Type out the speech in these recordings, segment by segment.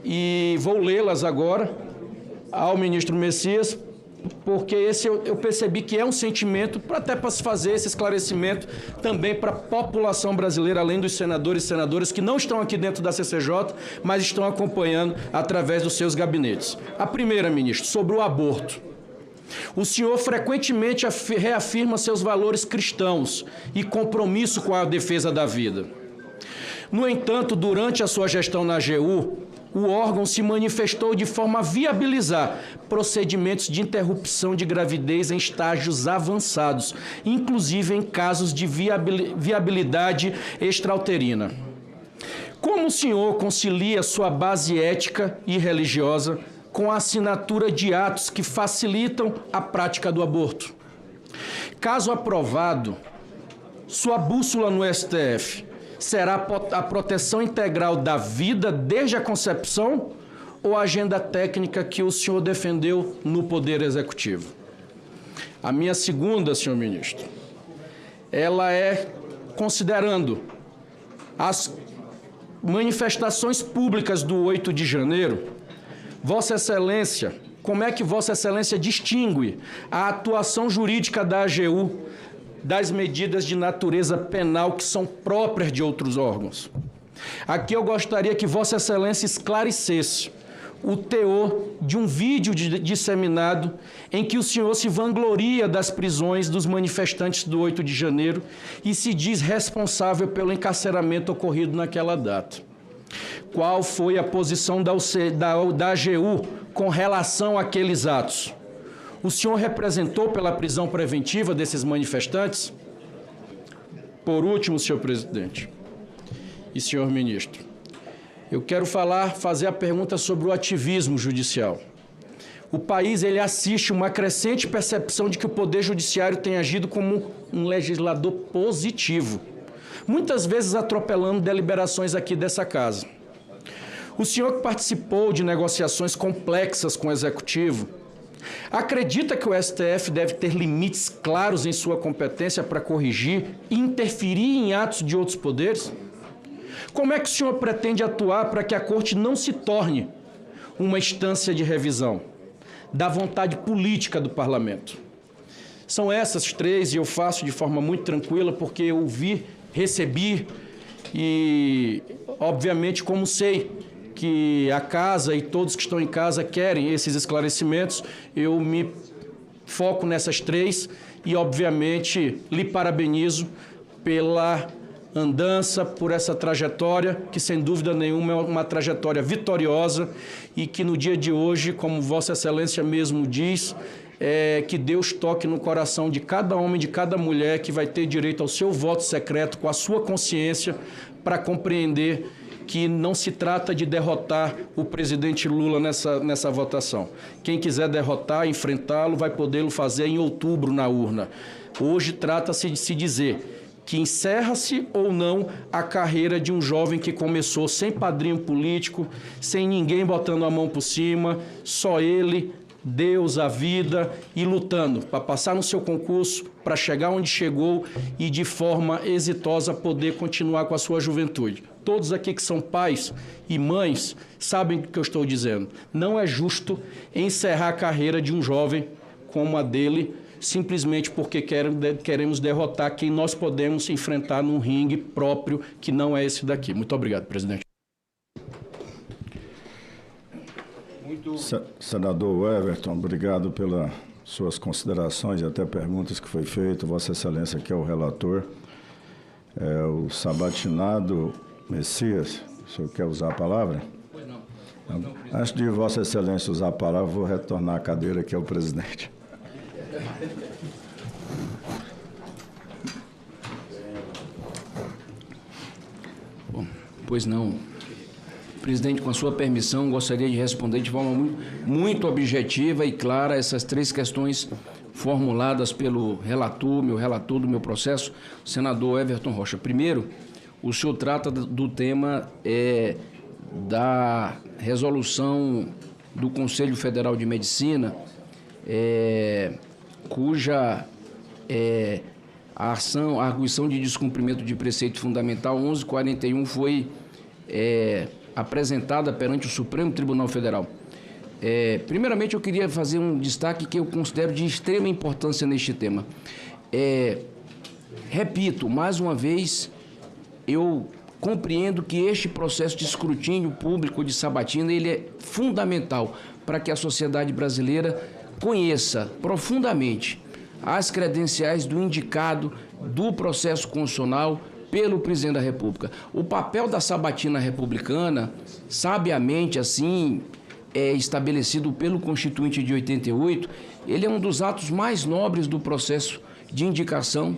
e vou lê-las agora ao ministro Messias, porque esse eu percebi que é um sentimento, até para se fazer esse esclarecimento também para a população brasileira, além dos senadores e senadoras que não estão aqui dentro da CCJ, mas estão acompanhando através dos seus gabinetes. A primeira, ministro, sobre o aborto. O senhor frequentemente reafirma seus valores cristãos e compromisso com a defesa da vida. No entanto, durante a sua gestão na AGU, o órgão se manifestou de forma a viabilizar procedimentos de interrupção de gravidez em estágios avançados, inclusive em casos de viabilidade extrauterina. Como o senhor concilia sua base ética e religiosa com a assinatura de atos que facilitam a prática do aborto? Caso aprovado, sua bússola no STF será a proteção integral da vida desde a concepção ou a agenda técnica que o senhor defendeu no Poder Executivo? A minha segunda, senhor ministro, ela é considerando as manifestações públicas do 8 de janeiro, Vossa Excelência, como é que Vossa Excelência distingue a atuação jurídica da AGU das medidas de natureza penal que são próprias de outros órgãos? Aqui eu gostaria que Vossa Excelência esclarecesse o teor de um vídeo disseminado em que o senhor se vangloria das prisões dos manifestantes do 8 de janeiro e se diz responsável pelo encarceramento ocorrido naquela data. Qual foi a posição da AGU com relação àqueles atos? O senhor representou pela prisão preventiva desses manifestantes? Por último, senhor presidente e senhor ministro, eu quero fazer a pergunta sobre o ativismo judicial. O país ele assiste uma crescente percepção de que o Poder Judiciário tem agido como um legislador positivo, muitas vezes atropelando deliberações aqui dessa casa. O senhor que participou de negociações complexas com o Executivo, acredita que o STF deve ter limites claros em sua competência para corrigir e interferir em atos de outros poderes? Como é que o senhor pretende atuar para que a Corte não se torne uma instância de revisão da vontade política do Parlamento? São essas três, e eu faço de forma muito tranquila, porque eu recebi e, obviamente, como sei que a casa e todos que estão em casa querem esses esclarecimentos, eu me foco nessas três e, obviamente, lhe parabenizo pela andança, por essa trajetória, que sem dúvida nenhuma é uma trajetória vitoriosa e que no dia de hoje, como Vossa Excelência mesmo diz, que Deus toque no coração de cada homem, de cada mulher que vai ter direito ao seu voto secreto, com a sua consciência, para compreender que não se trata de derrotar o presidente Lula nessa votação. Quem quiser derrotar, enfrentá-lo, vai podê-lo fazer em outubro na urna. Hoje trata-se de se dizer que encerra-se ou não a carreira de um jovem que começou sem padrinho político, sem ninguém botando a mão por cima, só ele, Deus, a vida, e lutando para passar no seu concurso, para chegar onde chegou e de forma exitosa poder continuar com a sua juventude. Todos aqui que são pais e mães sabem o que eu estou dizendo. Não é justo encerrar a carreira de um jovem como a dele, simplesmente porque queremos derrotar quem nós podemos enfrentar num ringue próprio, que não é esse daqui. Muito obrigado, presidente. Senador Everton, obrigado pelas suas considerações e até perguntas que foi feito. Vossa Excelência, que é o relator. O Sabatinado Messias, o senhor quer usar a palavra? Pois não. Antes de Vossa Excelência usar a palavra, vou retornar a cadeira que é o presidente. Bom, pois não. Presidente, com a sua permissão, gostaria de responder de forma muito objetiva e clara essas três questões formuladas pelo meu relator do meu processo, o senador Everton Rocha. Primeiro, o senhor trata do tema da resolução do Conselho Federal de Medicina, cuja a arguição de descumprimento de preceito fundamental 1141 foi apresentada perante o Supremo Tribunal Federal. Primeiramente, eu queria fazer um destaque que eu considero de extrema importância neste tema. Repito, mais uma vez, eu compreendo que este processo de escrutínio público de sabatina ele é fundamental para que a sociedade brasileira conheça profundamente as credenciais do indicado do processo constitucional pelo presidente da República. O papel da sabatina republicana, sabiamente assim, estabelecido pelo Constituinte de 88, ele é um dos atos mais nobres do processo de indicação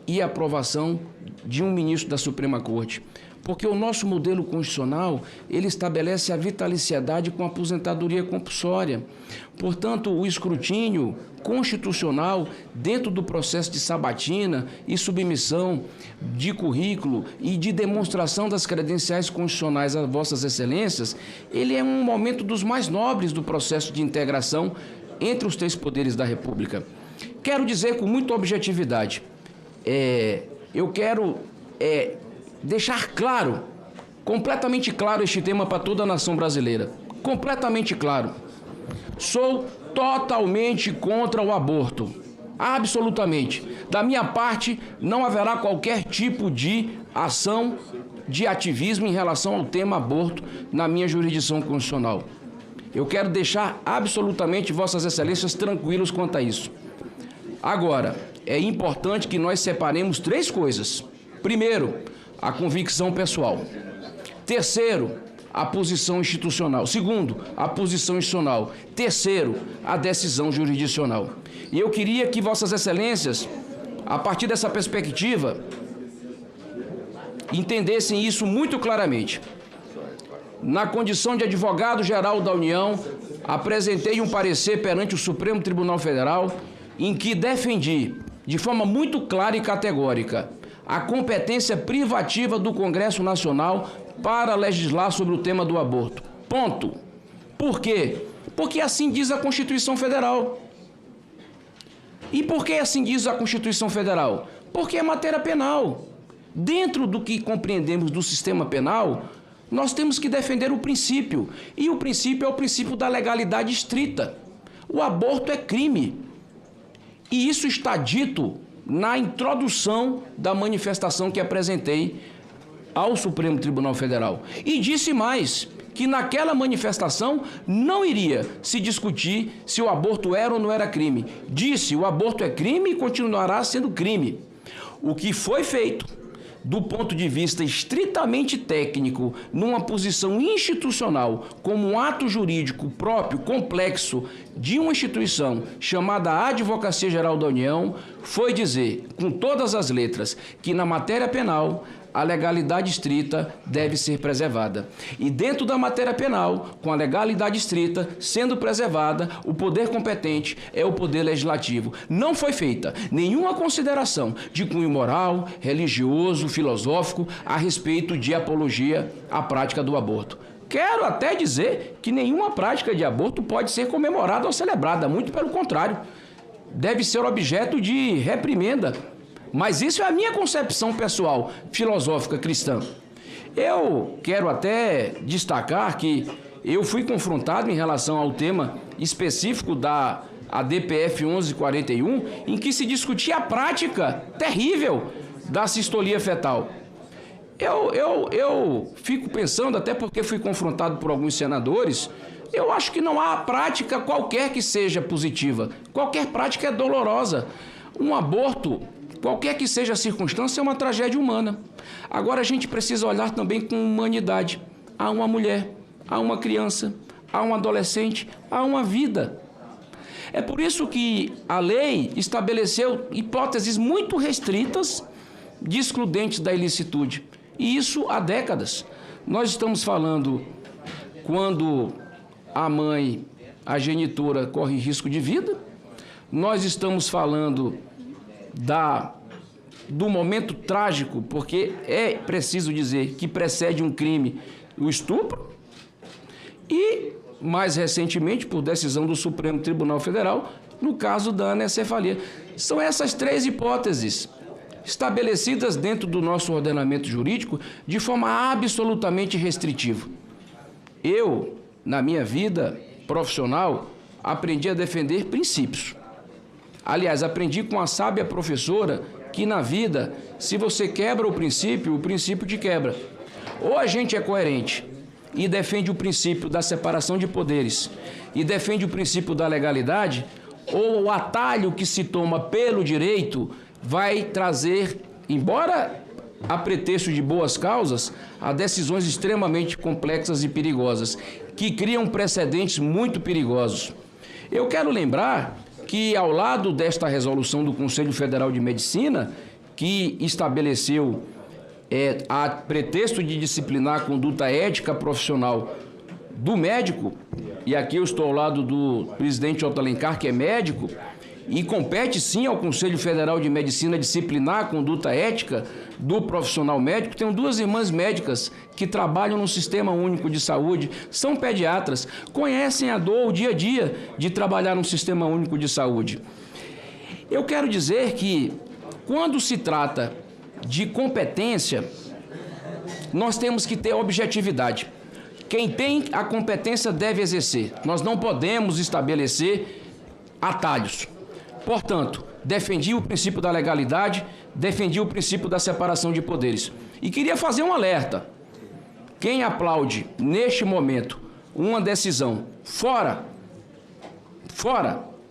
e aprovação de um ministro da Suprema Corte. Porque o nosso modelo constitucional, ele estabelece a vitaliciedade com a aposentadoria compulsória. Portanto, o escrutínio constitucional dentro do processo de sabatina e submissão de currículo e de demonstração das credenciais constitucionais a vossas excelências, ele é um momento dos mais nobres do processo de integração entre os três poderes da República. Quero dizer com muita objetividade, eu quero deixar claro, completamente claro este tema para toda a nação brasileira. Completamente claro. Sou totalmente contra o aborto. Absolutamente. Da minha parte, não haverá qualquer tipo de ação de ativismo em relação ao tema aborto na minha jurisdição constitucional. Eu quero deixar absolutamente vossas excelências tranquilos quanto a isso. Agora, é importante que nós separemos três coisas. Primeiro, a convicção pessoal. Terceiro, a posição institucional. Segundo, a posição institucional. Terceiro, a decisão jurisdicional. E eu queria que vossas excelências, a partir dessa perspectiva, entendessem isso muito claramente. Na condição de advogado-geral da União, apresentei um parecer perante o Supremo Tribunal Federal em que defendi, de forma muito clara e categórica, a competência privativa do Congresso Nacional para legislar sobre o tema do aborto. Ponto. Por quê? Porque assim diz a Constituição Federal. E por que assim diz a Constituição Federal? Porque é matéria penal. Dentro do que compreendemos do sistema penal, nós temos que defender o princípio. E o princípio é o princípio da legalidade estrita. O aborto é crime. E isso está dito na introdução da manifestação que apresentei ao Supremo Tribunal Federal. E disse mais, que naquela manifestação não iria se discutir se o aborto era ou não era crime. Disse, o aborto é crime e continuará sendo crime. O que foi feito, do ponto de vista estritamente técnico, numa posição institucional, como um ato jurídico próprio, complexo, de uma instituição chamada Advocacia Geral da União, foi dizer, com todas as letras, que na matéria penal, a legalidade estrita deve ser preservada. E dentro da matéria penal, com a legalidade estrita sendo preservada, o poder competente é o poder legislativo. Não foi feita nenhuma consideração de cunho moral, religioso, filosófico a respeito de apologia à prática do aborto. Quero até dizer que nenhuma prática de aborto pode ser comemorada ou celebrada, muito pelo contrário. Deve ser objeto de reprimenda. Mas isso é a minha concepção pessoal, filosófica, cristã. Eu quero até destacar que eu fui confrontado em relação ao tema específico da ADPF 1141, em que se discutia a prática terrível da sistolia fetal. Eu fico pensando, até porque fui confrontado por alguns senadores, eu acho que não há prática qualquer que seja positiva. Qualquer prática é dolorosa. Um aborto, qualquer que seja a circunstância, é uma tragédia humana. Agora a gente precisa olhar também com humanidade. Há uma mulher, há uma criança, há um adolescente, há uma vida. É por isso que a lei estabeleceu hipóteses muito restritas de excludentes da ilicitude. E isso há décadas. Nós estamos falando quando a mãe, a genitora, corre risco de vida. Nós estamos falando do momento trágico, porque é preciso dizer que precede um crime, o estupro, e, mais recentemente, por decisão do Supremo Tribunal Federal, no caso da anencefalia. São essas três hipóteses estabelecidas dentro do nosso ordenamento jurídico de forma absolutamente restritiva. Eu, na minha vida profissional, aprendi a defender princípios. Aliás, aprendi com a sábia professora que na vida, se você quebra o princípio te quebra. Ou a gente é coerente e defende o princípio da separação de poderes e defende o princípio da legalidade, ou o atalho que se toma pelo direito vai trazer, embora a pretexto de boas causas, a decisões extremamente complexas e perigosas, que criam precedentes muito perigosos. Eu quero lembrar que, ao lado desta resolução do Conselho Federal de Medicina, que estabeleceu, a pretexto de disciplinar a conduta ética profissional do médico, e aqui eu estou ao lado do presidente Otto Alencar, que é médico, e compete sim ao Conselho Federal de Medicina disciplinar a conduta ética do profissional médico. Tenho 2 irmãs médicas que trabalham no Sistema Único de Saúde, são pediatras, conhecem a dor, o dia a dia de trabalhar no Sistema Único de Saúde. Eu quero dizer que, quando se trata de competência, nós temos que ter objetividade. Quem tem a competência deve exercer. Nós não podemos estabelecer atalhos. Portanto, defendi o princípio da legalidade, defendi o princípio da separação de poderes. E queria fazer um alerta. Quem aplaude, neste momento, uma decisão fora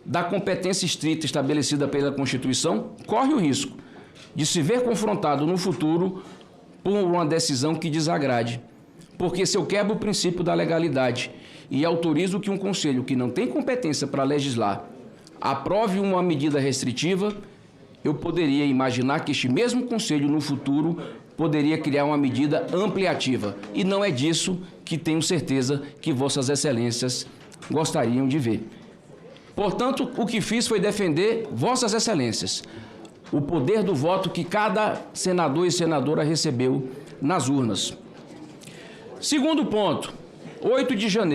da competência estrita estabelecida pela Constituição, corre o risco de se ver confrontado no futuro por uma decisão que desagrade. Porque se eu quebro o princípio da legalidade e autorizo que um conselho que não tem competência para legislar aprove uma medida restritiva, eu poderia imaginar que este mesmo conselho, no futuro, poderia criar uma medida ampliativa. E não é disso que tenho certeza que Vossas Excelências gostariam de ver. Portanto, o que fiz foi defender Vossas Excelências, o poder do voto que cada senador e senadora recebeu nas urnas. Segundo ponto, 8 de janeiro.